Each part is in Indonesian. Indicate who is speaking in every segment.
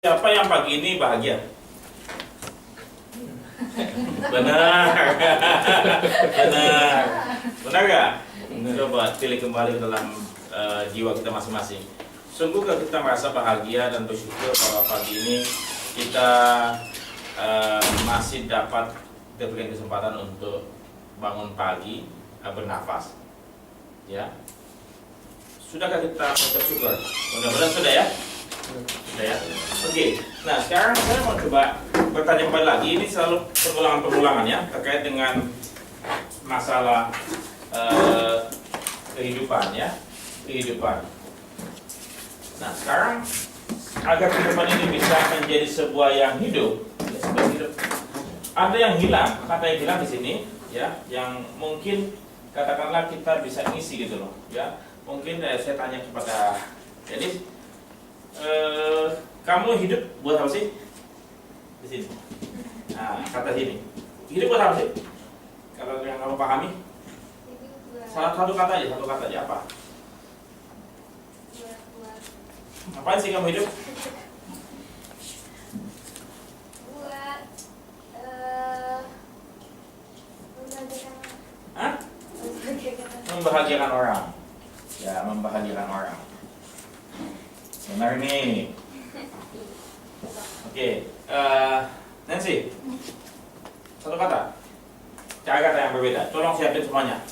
Speaker 1: Siapa yang pagi ini bahagia? Benar. Benar. Benar gak? Coba pilih kembali ke dalam jiwa kita masing-masing. Sungguhkah kita merasa bahagia dan bersyukur bahwa pagi ini kita masih dapat diberikan kesempatan untuk bangun pagi, bernafas. Ya. Sudahkah kita mengucap syukur? Mudah-mudahan sudah ya. Sudah ya. Oke. Nah, sekarang saya mau coba bertanya kembali lagi. Ini selalu pengulangan-pengulangan ya terkait dengan masalah kehidupan ya, kehidupan. Nah, sekarang agar kehidupan ini bisa menjadi sebuah yang hidup, ya, sebuah hidup. Ada yang hilang, kata yang hilang di sini ya, yang mungkin katakanlah kita bisa ngisi gitu loh ya. Mungkin saya tanya kepada Dennis, kamu hidup buat apa sih? Di sini. Nah, kata sini. Hidup buat apa sih? Kalau yang kamu pahami? Satu kata aja apa? Apaan sih kamu hidup?
Speaker 2: Buat
Speaker 1: Hah? Membahagiakan orang. Ya, membahagiakan orang. Benar nih. Oke, Nancy, satu kata. Cara kata yang berbeda. Tolong siapin semuanya.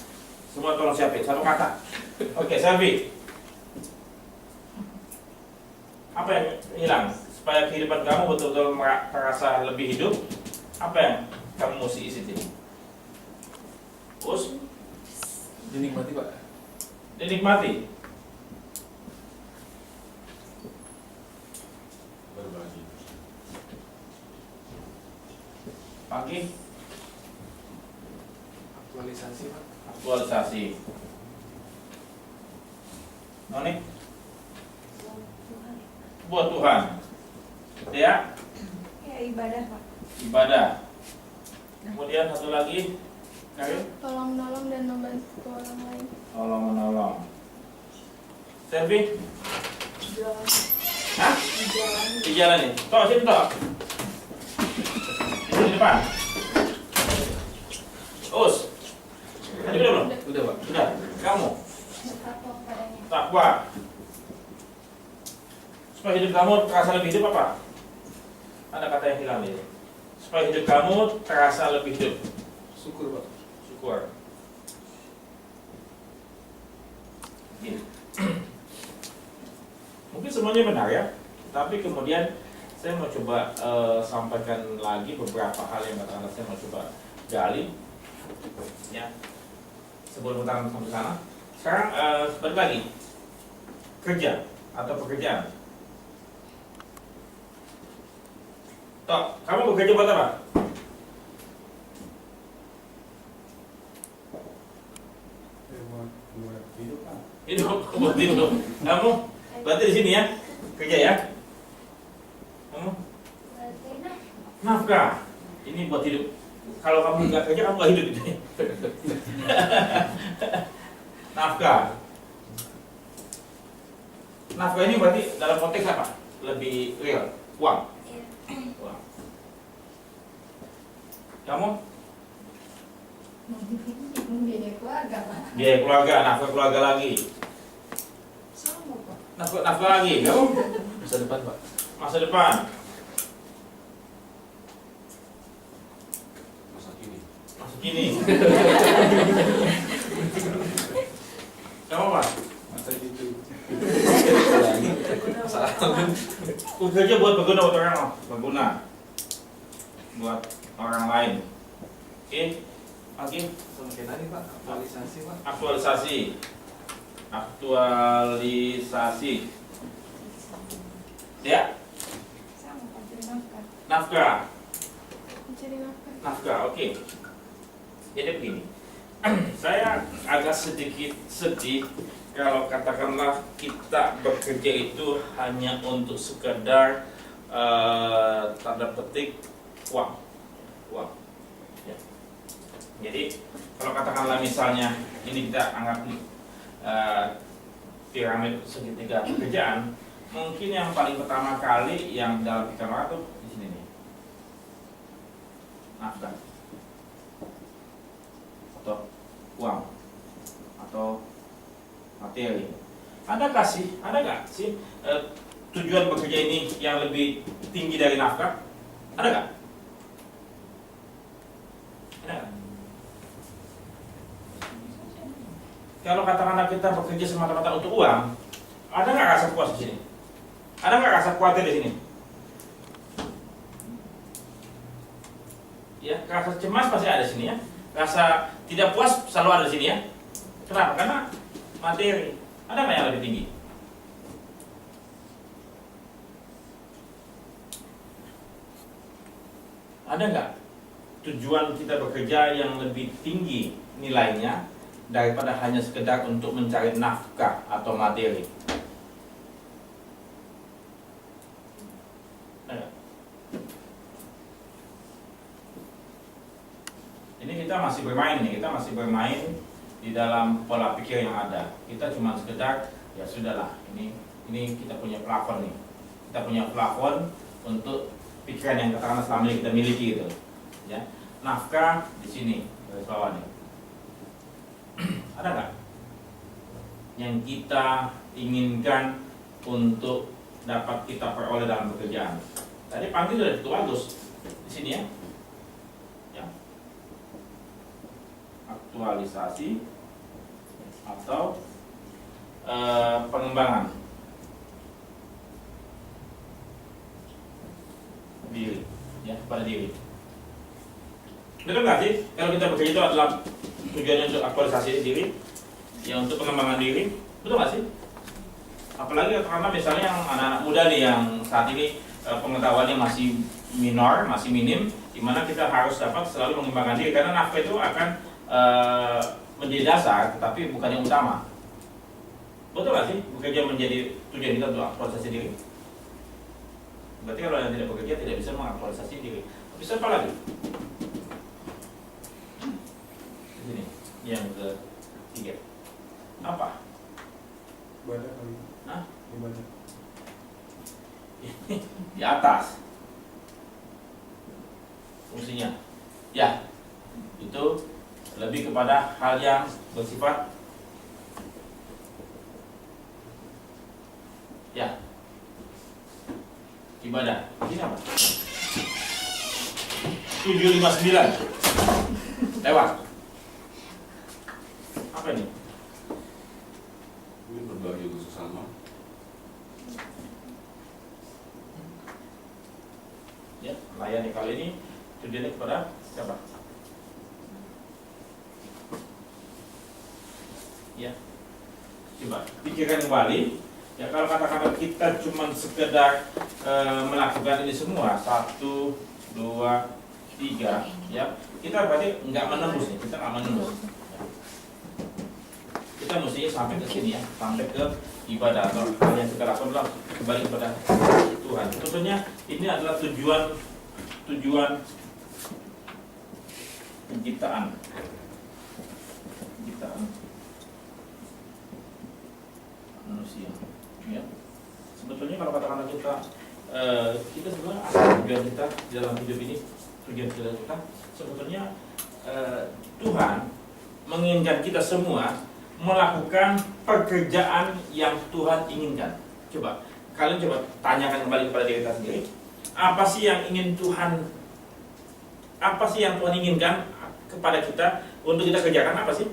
Speaker 1: Semua tolong siapin satu kata. Oke, Selvi. Apa yang hilang supaya kehidupan kamu betul-betul terasa lebih hidup? Apa yang kamu mesti isi sini? Us?
Speaker 3: Dinikmati, Pak.
Speaker 1: Dinikmati.
Speaker 3: Berbagi.
Speaker 1: Pagi.
Speaker 3: Aktualisasi, Pak.
Speaker 1: Aktualisasi. Noni? Buat Tuhan. Ya?
Speaker 2: ya ibadah Pak.
Speaker 1: Ibadah. Kemudian satu lagi. Karin?
Speaker 4: Tolong menolong dan membantu orang lain.
Speaker 1: Tolong menolong. Selvi?
Speaker 2: Jalan.
Speaker 1: Hah?
Speaker 2: Jalan.
Speaker 1: Di jalan nih. Toh, sini toh. Di depan. Us. Tadi udah belum?
Speaker 3: Udah, Pak.
Speaker 1: Sudah. Kamu?
Speaker 2: Bertakwa padanya.
Speaker 1: Takwa. Supaya hidup kamu terasa lebih hidup apa? Ada kata yang hilang nih. Supaya hidup kamu terasa lebih hidup.
Speaker 3: Syukur, Pak.
Speaker 1: Syukur. Gini. Mungkin semuanya benar ya, tapi kemudian saya mau coba sampaikan lagi beberapa hal yang katakanlah saya mau coba gali ya sebelum kita sampai sana. Sekarang balik lagi kerja atau pekerjaan. Tok, kamu bekerja buat apa?
Speaker 3: Buat hidup, Pak.
Speaker 1: Hidup, buat hidup. Kamu berarti di sini ya kerja ya. Kamu
Speaker 2: Berarti
Speaker 1: nafkah. Ini buat hidup. Kalau kamu nggak kerja, kamu nggak hidup gitu. Nafkah. Nafkah ini berarti dalam konteks apa? Lebih real, uang. Uang. Kamu
Speaker 2: biaya keluarga Pak.
Speaker 1: biaya keluarga, nafkah keluarga lagi.
Speaker 2: Sama Pak.
Speaker 1: Nafkah lagi. Kamu
Speaker 3: Masa depan, Pak.
Speaker 1: masa depan.
Speaker 3: Masa kini.
Speaker 1: Masuk gini. Kamu apa?
Speaker 3: Masa itu.
Speaker 1: Kerja buat berguna buat orang, berguna buat orang lain. Oke, lagi
Speaker 3: Sampai tadi, Pak. Aktualisasi, Pak.
Speaker 1: aktualisasi, aktualisasi. Ya,
Speaker 2: Sama Pak. Terima kasih.
Speaker 1: nafkah,
Speaker 4: Mencari nafkah.
Speaker 1: nafkah. Oke. Jadi begini, saya agak sedikit sedih kalau katakanlah kita bekerja itu hanya untuk sekedar tanda petik uang. Ya. Jadi kalau katakanlah misalnya ini kita anggap piramid segitiga pekerjaan, mungkin yang paling pertama kali yang dalam pikiran tuh di sini nih. Nafkah atau uang atau materi. Ada nggak sih tujuan bekerja ini yang lebih tinggi dari nafkah? Ada nggak? Ada nggak? Kalau katakanlah kita bekerja semata-mata untuk uang, ada nggak rasa puas di sini? Ada nggak rasa khawatir di sini? Ya, rasa cemas pasti ada di sini ya. Rasa tidak puas selalu ada di sini ya. Kenapa? Karena materi. Ada nggak yang lebih tinggi? Ada nggak tujuan kita bekerja yang lebih tinggi nilainya daripada hanya sekedar untuk mencari nafkah atau materi? Ada. Ini kita masih bermain nih, kita masih bermain di dalam pola pikir yang ada. Kita cuma sekedar ya sudahlah, ini kita punya plafon nih. Kita punya plafon untuk pikiran yang katakanlah selama ini kita miliki gitu. Ya. Nafkah di sini, garis bawah nih. Ada nggak yang kita inginkan untuk dapat kita peroleh dalam pekerjaan? Tadi panggil sudah itu bagus di sini ya. Ya. Aktualisasi atau pengembangan diri, ya, pada diri. Betul nggak sih? Kalau kita bekerja itu adalah tujuannya untuk aktualisasi diri, ya untuk pengembangan diri, betul nggak sih? Apalagi karena misalnya yang anak-anak muda nih yang saat ini pengetahuannya masih minor, masih minim, di mana kita harus dapat selalu mengembangkan diri karena nafkah itu akan menjadi dasar, tetapi bukan yang utama. Betul nggak sih? Bekerja menjadi tujuan kita untuk aktualisasi diri. Berarti kalau yang tidak bekerja tidak bisa mengaktualisasi diri. Bisa apa lagi? Ini yang ketiga. Apa?
Speaker 3: Ibadah kali.
Speaker 1: Hah?
Speaker 3: Ibadah.
Speaker 1: Di atas. Fungsinya. Ya. Itu lebih kepada hal yang bersifat ya. Ibadah. Ini apa? 759. Lewat. Apa ini?
Speaker 5: Ini berbagi untuk sesama.
Speaker 1: Ya, layani kali ini tujuannya kepada siapa? Ya. Coba pikirkan kembali. Ya, kalau katakanlah kita cuma sekedar melakukan ini semua 1, 2, 3, ya kita berarti nggak menembus nih, kita nggak menembus. Ya. Kita mestinya sampai ke sini ya, sampai ke ibadah atau hal yang kita lakukan adalah kembali kepada Tuhan. Tentunya ini adalah tujuan penciptaan manusia. Ya. Sebetulnya kalau katakanlah kita sebenarnya apa tujuan kita dalam hidup ini, tujuan kita sebetulnya Tuhan menginginkan kita semua melakukan pekerjaan yang Tuhan inginkan. Coba kalian tanyakan kembali kepada diri kita sendiri, apa sih yang Tuhan inginkan kepada kita untuk kita kerjakan? Apa sih?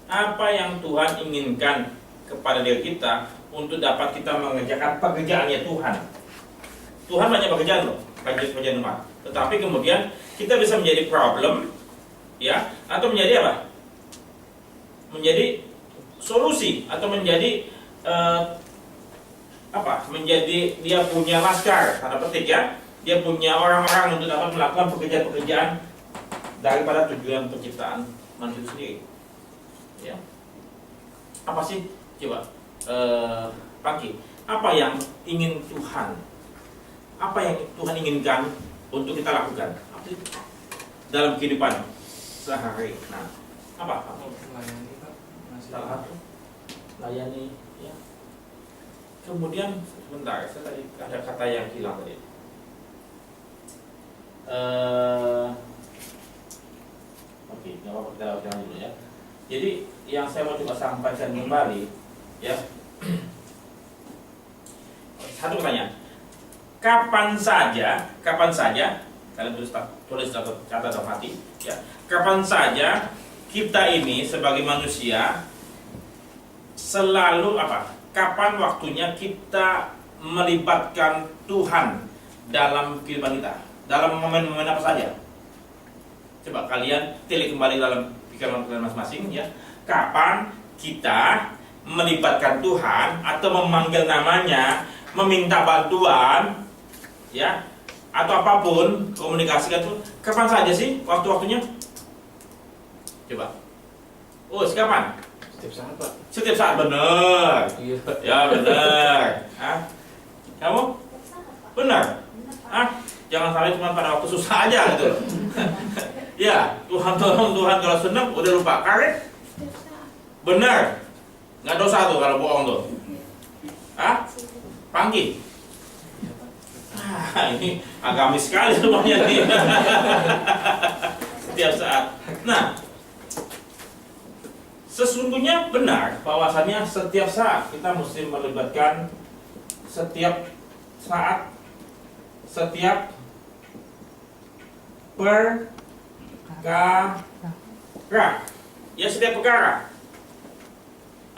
Speaker 1: Apa yang Tuhan inginkan kepada diri kita untuk dapat kita mengerjakan pekerjaannya Tuhan? Tuhan banyak pekerjaan loh, pekerjaan rumah. Tetapi kemudian kita bisa menjadi problem, ya, atau menjadi apa? Menjadi solusi atau menjadi menjadi dia punya laskar, tanda petik ya, dia punya orang-orang untuk dapat melakukan pekerjaan-pekerjaan daripada tujuan penciptaan manusia sendiri. Ya. Apa sih? Coba Pangki, apa yang ingin Tuhan? Apa yang Tuhan inginkan untuk kita lakukan? Apa itu? Dalam kehidupan sehari. Nah, apa?
Speaker 3: Melayani Pak.
Speaker 1: Salah satu layani Kemudian sebentar, saya tadi ada kata yang hilang tadi. Oke, nggak apa-apa, kita lewatkan dulu ya. Jadi yang saya mau coba sampaikan kembali, ya. Satu pertanyaan. Kapan saja, kalian tulis atau catat dalam hati, ya. Kapan saja kita ini sebagai manusia selalu apa? Kapan waktunya kita melibatkan Tuhan dalam kehidupan kita, dalam momen-momen apa saja? Coba kalian tilik kembali dalam pikiran kalian masing-masing, ya. Kapan kita melibatkan Tuhan atau memanggil namanya, meminta bantuan, ya, atau apapun, komunikasikan tuh, kapan saja sih waktu-waktunya? Coba. Oh, kapan?
Speaker 3: Setiap saat, Pak.
Speaker 1: Setiap saat, benar.
Speaker 3: Iya.
Speaker 1: Ya benar. Hah? Kamu? Benar. Ah, jangan sampai cuma pada waktu susah aja gitu. Ya, Tuhan tolong, Tuhan kalau senang udah lupa karet.
Speaker 4: Setiap saat.
Speaker 1: Benar. Nggak dosa tuh kalau bohong tuh. Hah? Panggi. Ah, ini agamis sekali semuanya nih. Setiap saat. Nah, sesungguhnya benar bahwasannya setiap saat kita mesti melibatkan, setiap saat, setiap perkara, ya setiap perkara,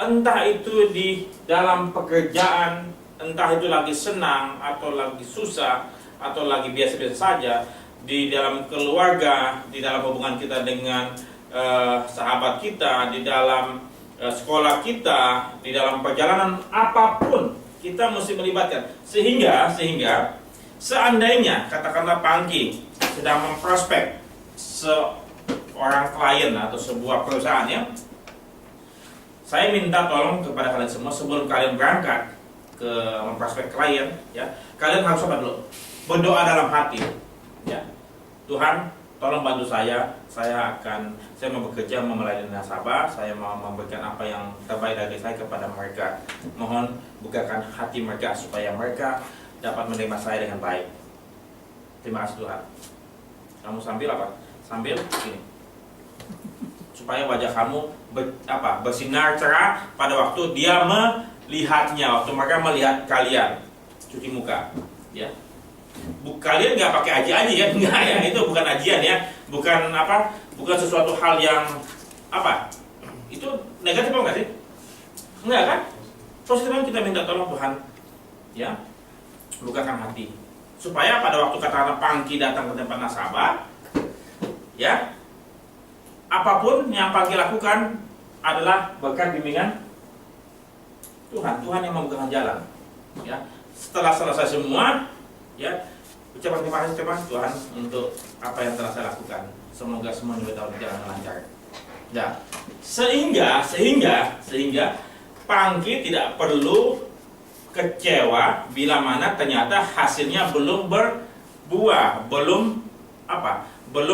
Speaker 1: entah itu di dalam pekerjaan, entah itu lagi senang atau lagi susah atau lagi biasa-biasa saja, di dalam keluarga, di dalam hubungan kita dengan sahabat kita, di dalam sekolah kita, di dalam perjalanan apapun kita mesti melibatkan. Sehingga seandainya katakanlah Pangki sedang memprospek seorang klien atau sebuah perusahaan, ya, saya minta tolong kepada kalian semua sebelum kalian berangkat ke memprospek klien, ya, kalian harus apa dulu? Berdoa dalam hati, ya. Tuhan, tolong bantu saya mau bekerja, mau melayani nasabah, saya mau memberikan apa yang terbaik dari saya kepada mereka. Mohon bukakan hati mereka supaya mereka dapat menerima saya dengan baik. Terima kasih Tuhan. Kamu sambil apa? Sambil ini. Supaya wajah kamu bersinar cerah pada waktu dia melihatnya, waktu mereka melihat kalian cuci muka, ya. Kalian nggak pakai aji-aji kan? Enggak ya, itu bukan ajian ya, bukan sesuatu hal yang itu negatif apa enggak sih? Enggak kan? Positif kan, kita minta tolong Tuhan, ya, bukakan hati supaya pada waktu katakanlah Pangki datang ke tempat nasabah, ya, apapun yang Pangki lakukan adalah berkat bimbingan Tuhan yang membukakan jalan, ya. Setelah selesai semua, ya, ucapan terima kasih Tuhan untuk apa yang telah saya lakukan. Semoga semua tahun berjalan lancar. Ya, sehingga Pangki tidak perlu kecewa bila mana ternyata hasilnya belum berbuah, belum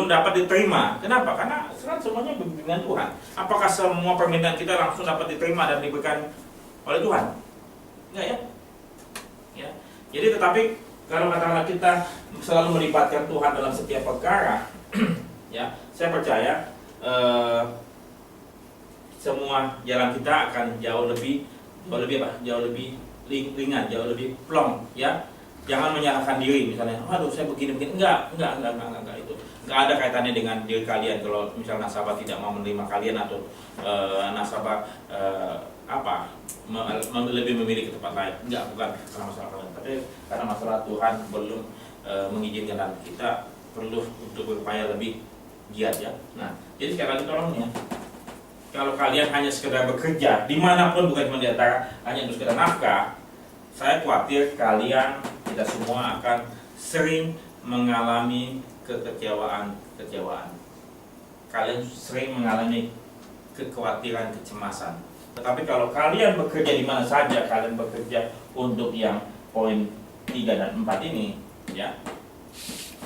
Speaker 1: dapat diterima. Kenapa? Karena semuanya bimbingan Tuhan. Apakah semua permintaan kita langsung dapat diterima dan diberikan oleh Tuhan? Enggak ya? Ya. Jadi tetapi kalau katakanlah kita selalu melibatkan Tuhan dalam setiap perkara, ya, saya percaya semua jalan kita akan jauh lebih ringan, jauh lebih plong, ya. Jangan menyalahkan diri, misalnya, aduh saya begini, enggak, itu enggak ada kaitannya dengan diri kalian. Kalau misalnya nasabah tidak mau menerima kalian atau nasabah lebih memilih ke tempat lain, bukan karena masalah kalian, tapi karena masalah Tuhan belum mengizinkan, dan kita perlu untuk berupaya lebih giat, ya. Nah, jadi sekali lagi tolong ya, kalau kalian hanya sekedar bekerja dimanapun, bukan cuma di antara hanya untuk sekedar nafkah, saya khawatir kita semua akan sering mengalami kekecewaan. Kalian sering mengalami kekhawatiran, kecemasan. Tetapi kalau kalian bekerja di mana saja, kalian bekerja untuk yang poin 3 dan 4 ini, ya,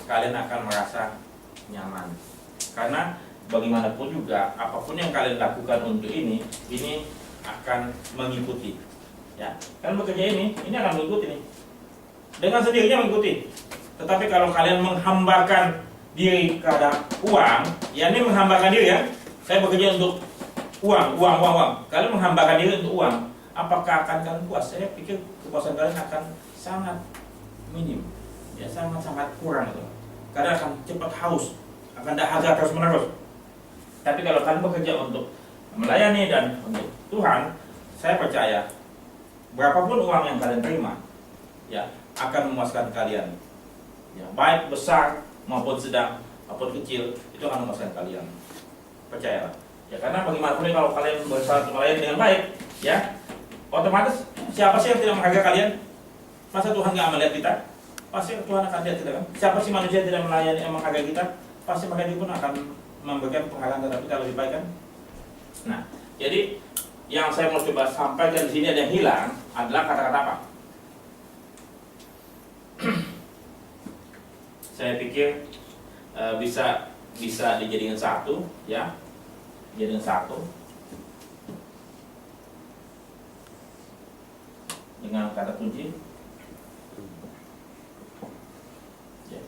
Speaker 1: kalian akan merasa nyaman. Karena bagaimanapun juga, apapun yang kalian lakukan untuk ini akan mengikuti Ya, kalian bekerja ini akan mengikuti nih. Dengan sendirinya mengikuti. Tetapi kalau kalian menghambakan diri kepada uang, ya ini menghambakan diri ya. Saya bekerja untuk uang. Kalian menghambakan diri untuk uang. Apakah akan kalian puas? Saya pikir kepuasan kalian akan sangat minim, ya sangat kurang itu. Kalian akan cepat haus, akan dahaga terus menerus. Tapi kalau kalian bekerja untuk melayani dan untuk Tuhan, saya percaya berapapun uang yang kalian terima, ya akan memuaskan kalian. Ya, baik besar maupun sedang maupun kecil, itu akan memuaskan kalian. Percayalah. Ya karena bagaimanapun kalau kalian berusaha melayani dengan baik, ya otomatis siapa sih yang tidak menghargai kalian? Masa Tuhan nggak melihat kita? Pasti Tuhan akan lihat kita kan? Siapa sih manusia yang tidak melayani menghargai kita? Pasti mereka pun akan memberikan penghargaan terhadap kita lebih baik kan? Nah, jadi yang saya mau coba sampaikan di sini ada yang hilang adalah kata-kata apa? Saya pikir bisa dijadikan satu, ya, jadikan satu dengan kata kunci ya,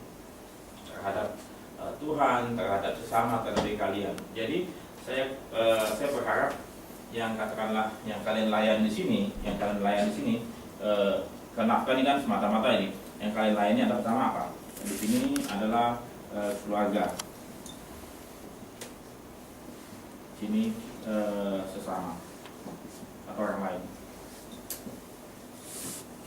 Speaker 1: terhadap Tuhan, terhadap sesama, terhadap diri kalian. Jadi saya berharap yang katakanlah yang kalian layan di sini, kenapa ini kan semata-mata ini yang kalian layani adalah pertama apa? Di sini adalah keluarga, sini sesama atau orang lain.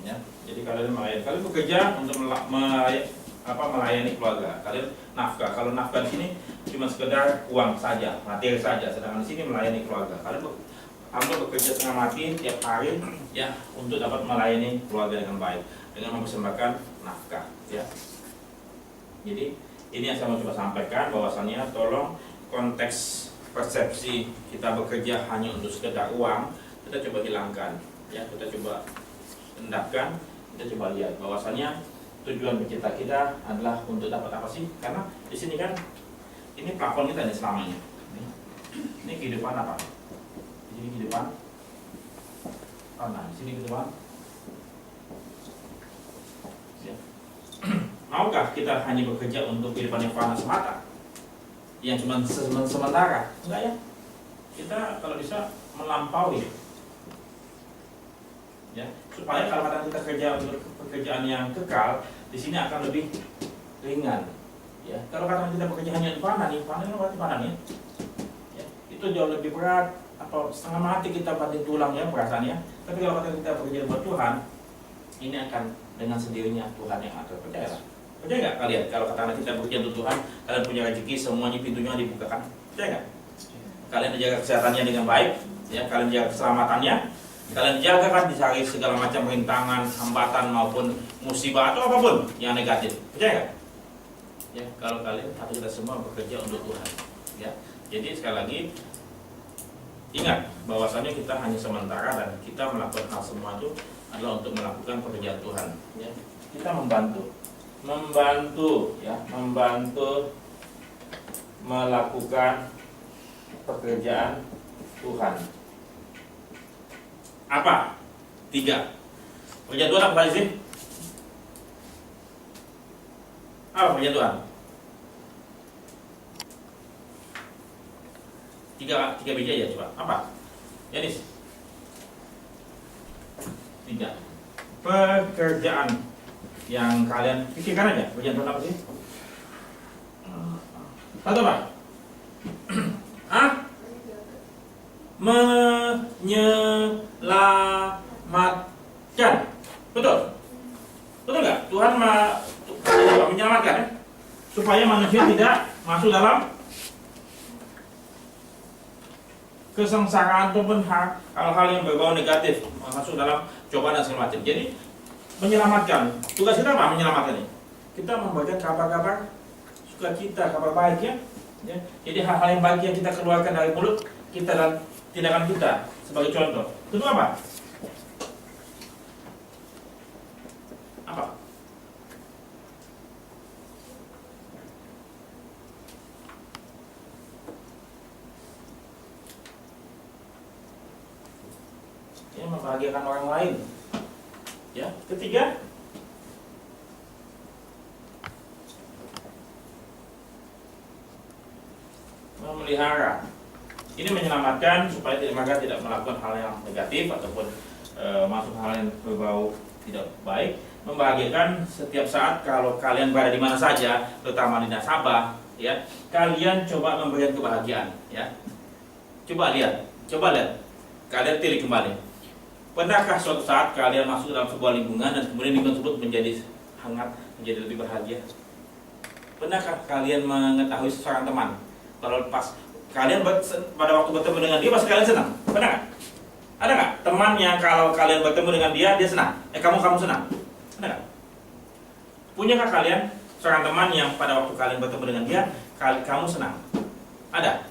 Speaker 1: Ya, jadi kalian bekerja untuk melayani keluarga. Kalian nafkah. Kalau nafkah di sini cuma sekedar uang saja, materi saja. Sedangkan di sini melayani keluarga. Kalian bekerja setengah mati tiap hari, ya, untuk dapat melayani keluarga dengan baik, dengan mempersembahkan nafkah. Ya. Jadi ini yang saya mau coba sampaikan, bahwasannya tolong konteks persepsi kita bekerja hanya untuk sekedar uang kita coba hilangkan. Ya, kita coba hendakkan, kita coba lihat bahwasannya tujuan pencipta kita adalah untuk dapat apa sih? Karena di sini kan ini plafon kita nih selama ini. Ini kehidupan apa? Di sini kehidupan tanah, di sini kehidupan. Ya. Maukah kita hanya bekerja untuk kehidupan yang fana semata? Yang cuma sementara? Enggak ya. Kita kalau bisa melampaui. Ya, supaya kalau kita kerja untuk pekerjaan yang kekal, di sini akan lebih ringan. Ya, kalau kita bekerja hanya untuk panen berarti panen ya, itu jauh lebih berat atau setengah mati kita banting tulang ya perasaannya. Tapi kalau kita bekerja buat Tuhan, ini akan dengan sendirinya Tuhan yang akan percaya. Percaya nggak kalian? Kalau katakan kita bekerja untuk Tuhan, kalian punya rezeki, semuanya pintunya dibukakan. Percaya nggak? Kalian menjaga kesehatannya dengan baik, ya, kalian menjaga keselamatannya. Kalian jaga kan dari segala macam rintangan, hambatan maupun musibah atau apapun yang negatif. Percaya nggak? Ya, kalau kalian atau kita semua bekerja untuk Tuhan. Ya, jadi sekali lagi ingat bahwasannya kita hanya sementara dan kita melakukan hal semua itu adalah untuk melakukan pekerjaan Tuhan. Ya, kita membantu melakukan pekerjaan Tuhan. Apa? 3. Pekerjaan Tuhan apa sih? Apa pekerjaan Tuhan? 3 biji aja coba. Apa? Yanis. 3. Pekerjaan yang kalian pikirkan aja. Pekerjaan Tuhan apa sih? Satu apa? Hah? Menyelamatkan. Betul? Betul nggak? Tuhan menyelamatkan ya? Supaya manusia tidak masuk dalam kesengsaraan ataupun hal-hal yang berbau negatif, masuk dalam cobaan dan segala macam. Jadi menyelamatkan. Tugas kita apa? Menyelamatkan ini. Kita membagikan kabar-kabar sukacita, kabar baik ya. Jadi hal-hal yang baik yang kita keluarkan dari mulut kita dan tindakan kita sebagai contoh. Itu apa? Apa? Ya, membahagiakan orang lain. Ya, ketiga, memelihara. Ini menyelamatkan supaya mereka tidak melakukan hal yang negatif ataupun masuk hal yang berbau tidak baik. Membahagiakan setiap saat kalau kalian berada di mana saja, terutama di nasabah, ya, kalian coba memberikan kebahagiaan, ya. Coba lihat, kalian pilih kembali. Pernahkah suatu saat kalian masuk dalam sebuah lingkungan dan kemudian lingkungan tersebut menjadi hangat, menjadi lebih bahagia? Pernahkah kalian mengetahui seorang teman kalau pas kalian pada waktu bertemu dengan dia pasti kalian senang? Pernah nggak? Ada nggak teman yang kalau kalian bertemu dengan dia senang? Kamu senang? Ada nggak? Punyakah kalian seorang teman yang pada waktu kalian bertemu dengan dia kamu senang? Ada?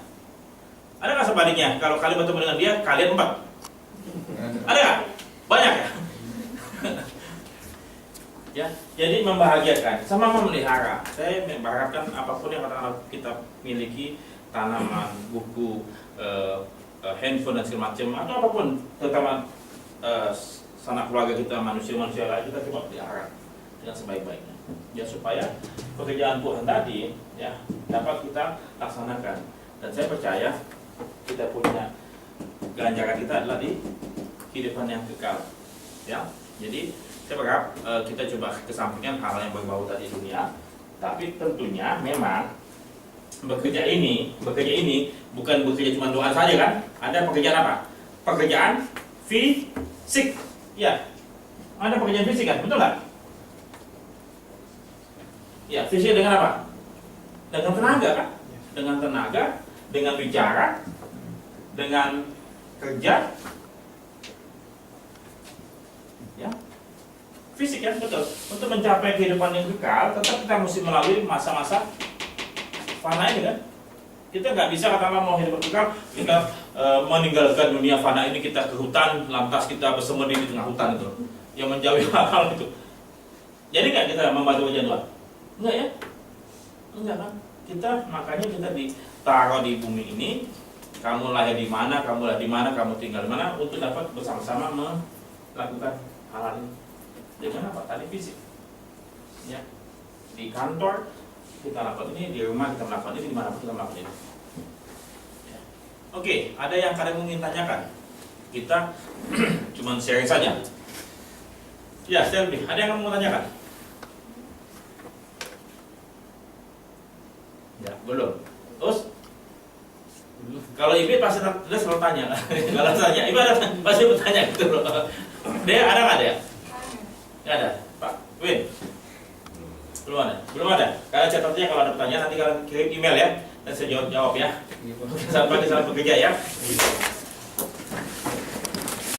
Speaker 1: Ada nggak sebaliknya? Kalau kalian bertemu dengan dia kalian empat? Ada nggak? Banyak ya? Ya, jadi membahagiakan sama memelihara. Saya mengharapkan apapun yang kita miliki, tanaman, buku, handphone dan segala macam atau apapun, terutama sanak keluarga kita, manusia lain, kita coba pelihara dengan sebaik-baiknya. Ya, supaya pekerjaan Tuhan tadi ya dapat kita laksanakan. Dan saya percaya kita punya ganjaran kita adalah di kehidupan yang kekal. Ya, jadi saya berharap kita coba kesampingkan hal yang berbau tadi dunia, tapi tentunya memang bekerja ini bukan bekerja cuma doa saja kan? Ada pekerjaan apa? Pekerjaan fisik, ya. Ada pekerjaan fisik kan? Betul nggak? Ya, fisik dengan apa? Dengan tenaga kan? Dengan tenaga, dengan bicara, dengan kerja, ya. Fisik ya, betul. Untuk mencapai kehidupan yang kekal, tetap kita mesti melalui masa-masa fana ini kan. Kita nggak bisa katakanlah mau hidup kekal, kita meninggalkan dunia fana ini, kita ke hutan, lantas kita bersemedi di tengah hutan itu, yang menjauhi hal-hal itu. Jadi nggak kita membantu ujian Tuhan? Enggak ya? Enggak kan? Makanya kita ditaruh di bumi ini. Kamu lahir di mana, kamu tinggal di mana, untuk dapat bersama-sama melakukan hal ini. Dengan apa? Tadi fisik. Ya. Di kantor kita lakukan ini, di rumah kita melakukan ini, di mana pun kita melakukan ini. Ya. Oke, ada yang kalian ingin tanyakan? Kita cuma sharing saja. Ya, Selby, ada yang kamu mau tanyakan? Ya, belum. Terus? Kalau Ibu pasti dia selalu tanya. Kalau tanya, Ibu ada pasti bertanya gitu loh. Dia ada nggak dia? Nggak ada, Pak Win. Belum ada. Kalian catatnya kalau ada pertanyaan nanti kalian kirim email ya, dan saya jawab ya. Sampai di sana bekerja ya.